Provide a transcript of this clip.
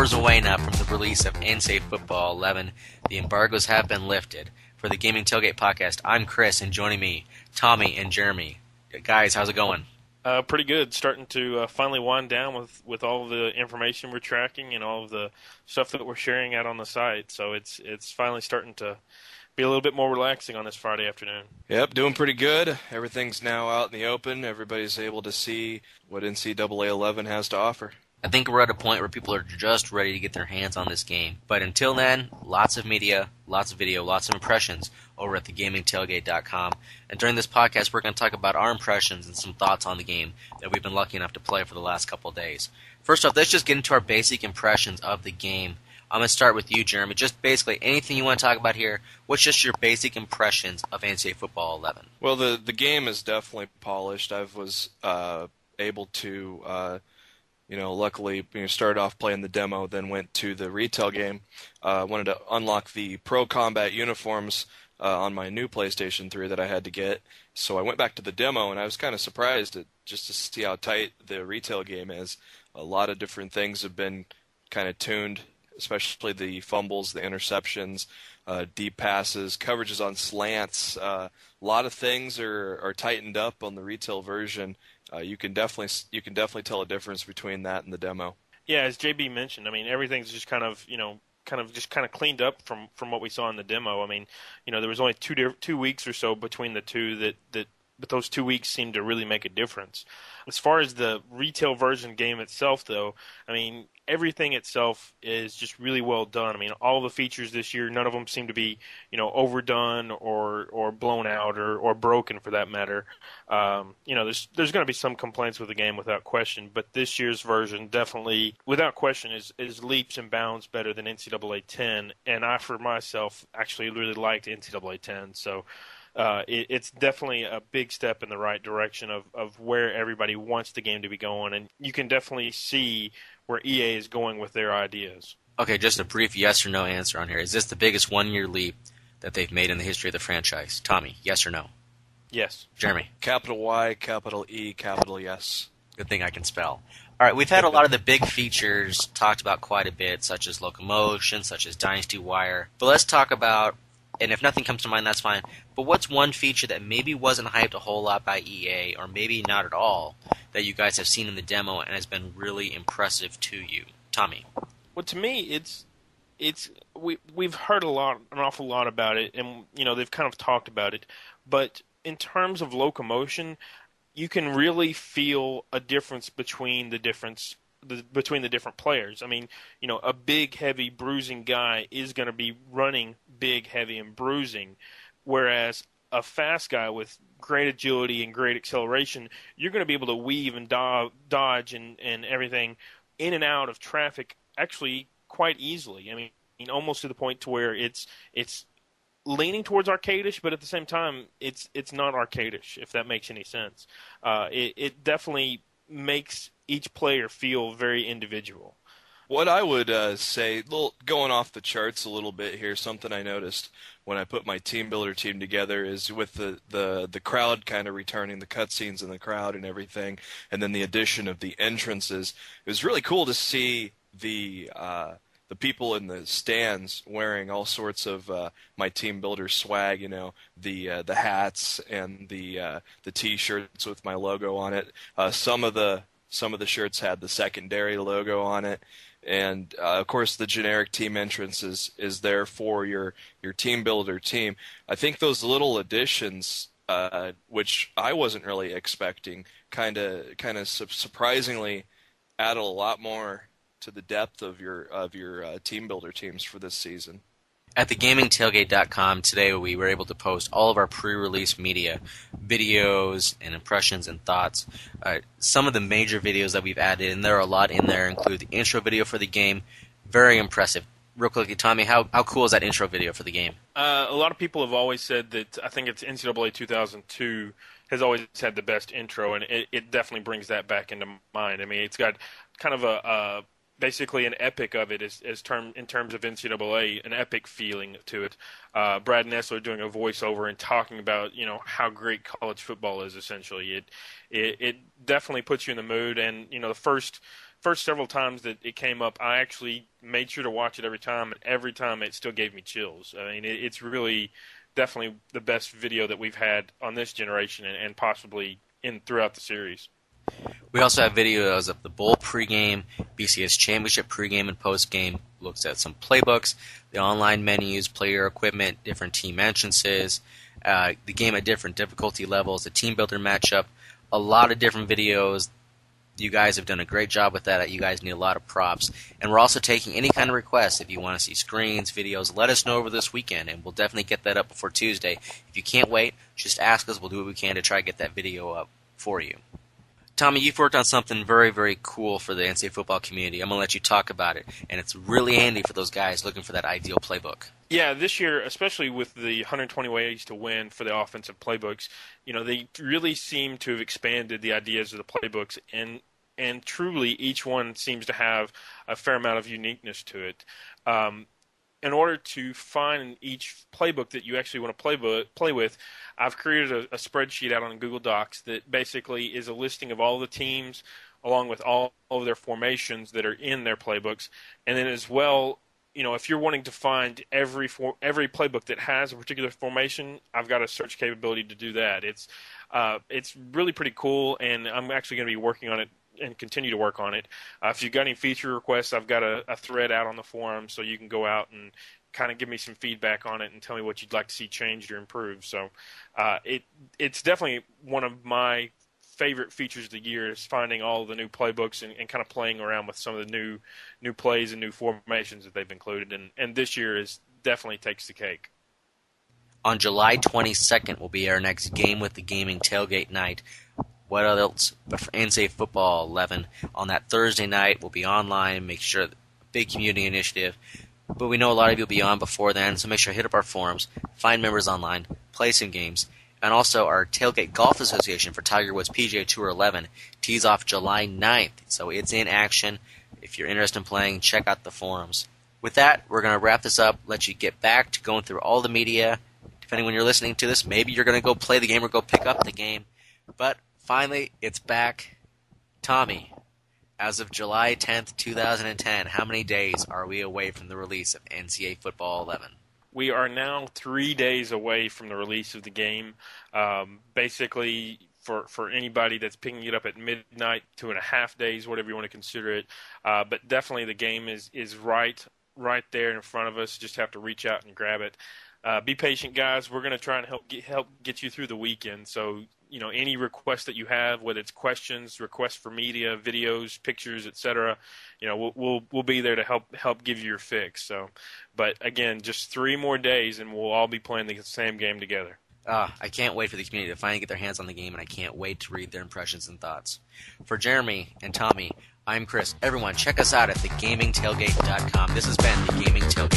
hours away now from the release of NCAA Football 11. The embargoes have been lifted. For the Gaming Tailgate podcast, I'm Chris, and joining me, Tommy and Jeremy. Guys, how's it going? Pretty good. Starting to finally wind down with all of the information we're tracking and all of the stuff that we're sharing out on the site. So it's finally starting to be a little bit more relaxing on this Friday afternoon. Yep, doing pretty good. Everything's now out in the open. Everybody's able to see what NCAA 11 has to offer. I think we're at a point where people are just ready to get their hands on this game. But until then, lots of media, lots of video, lots of impressions over at thegamingtailgate.com. And during this podcast, we're going to talk about our impressions and some thoughts on the game that we've been lucky enough to play for the last couple of days. First off, let's just get into our basic impressions of the game. I'm going to start with you, Jeremy. Just basically anything you want to talk about here. What's just your basic impressions of NCAA Football 11? Well, the game is definitely polished. I was able to... luckily, started off playing the demo, then went to the retail game. Wanted to unlock the Pro Combat uniforms on my new PlayStation 3 that I had to get. So I went back to the demo, and I was kind of surprised just to see how tight the retail game is. A lot of different things have been kind of tuned, especially the fumbles, the interceptions, deep passes, coverages on slants. A lot of things are tightened up on the retail version. You can definitely tell a difference between that and the demo. Yeah, as JB mentioned, I mean, everything's just kind of cleaned up from what we saw in the demo. I mean, there was only 2 weeks or so between the two but those 2 weeks seemed to really make a difference. As far as the retail version game itself, though, I mean, everything itself is just really well done. I mean, all the features this year, none of them seem to be, overdone or blown out or broken for that matter. There's going to be some complaints with the game without question, but this year's version definitely, without question, is leaps and bounds better than NCAA 10. And I, for myself, actually really liked NCAA 10. So. It's definitely a big step in the right direction of where everybody wants the game to be going, and you can definitely see where EA is going with their ideas. Okay, just a brief yes or no answer on here. Is this the biggest one-year leap that they've made in the history of the franchise? Tommy, yes or no? Yes. Jeremy? Capital Y, capital E, capital yes. Good thing I can spell. All right, we've had a lot of the big features talked about quite a bit, such as locomotion, such as Dynasty Wire. But let's talk about, and if nothing comes to mind, that's fine, but what's one feature that maybe wasn't hyped a whole lot by EA, or maybe not at all, that you guys have seen in the demo and has been really impressive to you? Tommy? Well, to me, we've heard an awful lot about it, and they've kind of talked about it. But in terms of locomotion, you can really feel a difference between the different players. I mean, a big, heavy, bruising guy is going to be running big, heavy, and bruising, whereas a fast guy with great agility and great acceleration, you're going to be able to weave and dodge and everything in and out of traffic actually quite easily. I mean, almost to the point to where it's leaning towards arcadish, but at the same time, it's not arcadish, if that makes any sense. It definitely makes each player feel very individual. What I would say, going off the charts a little bit here, something I noticed when I put my team builder team together is with the crowd kind of returning, the cutscenes in the crowd and everything, and then the addition of the entrances. It was really cool to see the people in the stands wearing all sorts of my team builder swag, the hats and the T-shirts with my logo on it. Some of the shirts had the secondary logo on it. And, of course, the generic team entrance is there for your team builder team. I think those little additions, which I wasn't really expecting, kind of surprisingly added a lot more to the depth of your team builder teams for this season. At thegamingtailgate.com today, we were able to post all of our pre-release media, videos and impressions and thoughts. Some of the major videos that we've added, and there are a lot in there, include the intro video for the game. Very impressive. Real quickly, Tommy, how cool is that intro video for the game? A lot of people have always said that, I think it's NCAA 2002 has always had the best intro, and it definitely brings that back into mind. I mean, it's got kind of basically an epic of it in terms of NCAA, an epic feeling to it. Brad Nessler doing a voiceover and talking about how great college football is. Essentially, it definitely puts you in the mood. And the first several times that it came up, I actually made sure to watch it every time, and every time it still gave me chills. I mean, it's really definitely the best video that we've had on this generation, and possibly throughout the series. We also have videos of the Bowl pregame, BCS Championship pregame and postgame, looks at some playbooks, the online menus, player equipment, different team entrances, the game at different difficulty levels, the team builder matchup, a lot of different videos. You guys have done a great job with that. You guys need a lot of props. And we're also taking any kind of requests. If you want to see screens, videos, let us know over this weekend, and we'll definitely get that up before Tuesday. If you can't wait, just ask us. We'll do what we can to try to get that video up for you. Tommy, you've worked on something very, very cool for the NCAA football community. I'm going to let you talk about it, and it's really handy for those guys looking for that ideal playbook. Yeah, this year, especially with the 120 ways to win for the offensive playbooks, they really seem to have expanded the ideas of the playbooks, and truly each one seems to have a fair amount of uniqueness to it. In order to find each playbook that you actually want to play with, I've created a spreadsheet out on Google Docs that basically is a listing of all the teams along with all of their formations that are in their playbooks. And then as well, if you're wanting to find every playbook that has a particular formation, I've got a search capability to do that. It's really pretty cool, and I'm actually going to be working on it and continue to work on it. If you've got any feature requests, I've got a thread out on the forum, so you can go out and kind of give me some feedback on it and tell me what you'd like to see changed or improved. So it's definitely one of my favorite features of the year is finding all the new playbooks and kind of playing around with some of the new plays and new formations that they've included. And this year definitely takes the cake. On July 22nd will be our next Game with the Gaming Tailgate night. What else but for NCAA Football 11 on that Thursday night? We'll be online, make sure, big community initiative. But we know a lot of you will be on before then, so make sure to hit up our forums, find members online, play some games. And also our Tailgate Golf Association for Tiger Woods PGA Tour 11 tees off July 9th, so it's in action. If you're interested in playing, check out the forums. With that, we're going to wrap this up, let you get back to going through all the media. Depending when you're listening to this, maybe you're going to go play the game or go pick up the game. But finally, it's back. Tommy, as of July 10th, 2010, how many days are we away from the release of NCAA Football 11? We are now 3 days away from the release of the game. Basically, for anybody that's picking it up at midnight, 2.5 days, whatever you want to consider it. But definitely the game is right there in front of us. Just have to reach out and grab it. Be patient, guys. We're going to try and help get you through the weekend. So, any requests that you have, whether it's questions, requests for media, videos, pictures, etc., we'll be there to help give you your fix. So, but again, just 3 more days, and we'll all be playing the same game together. I can't wait for the community to finally get their hands on the game, and I can't wait to read their impressions and thoughts. For Jeremy and Tommy, I'm Chris. Everyone, check us out at thegamingtailgate.com. This has been The Gaming Tailgate.